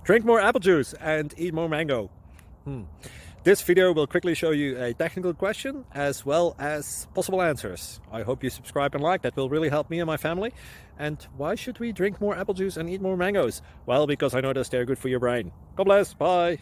Drink more apple juice and eat more mango. This video will quickly show you a technical question as well as possible answers. I hope you subscribe and like, that will really help me and my family. And why should we drink more apple juice and eat more mangoes? Well, because I noticed they're good for your brain. God bless, bye!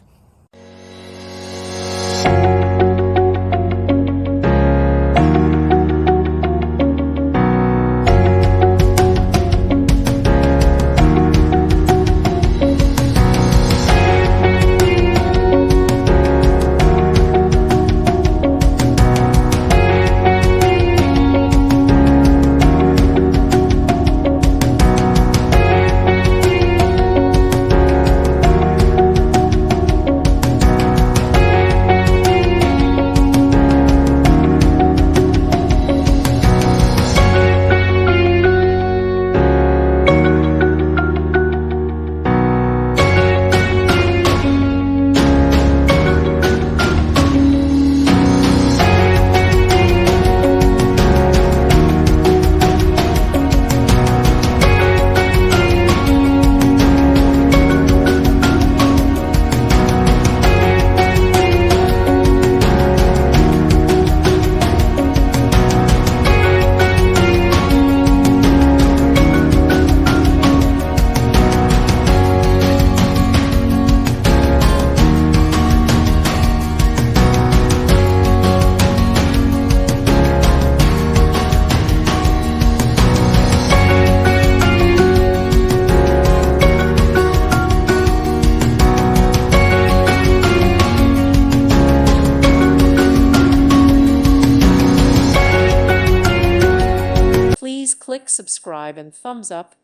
Please click subscribe and thumbs up.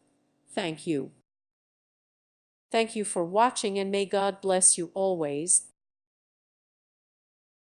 Thank you. Thank you for watching, and may God bless you always.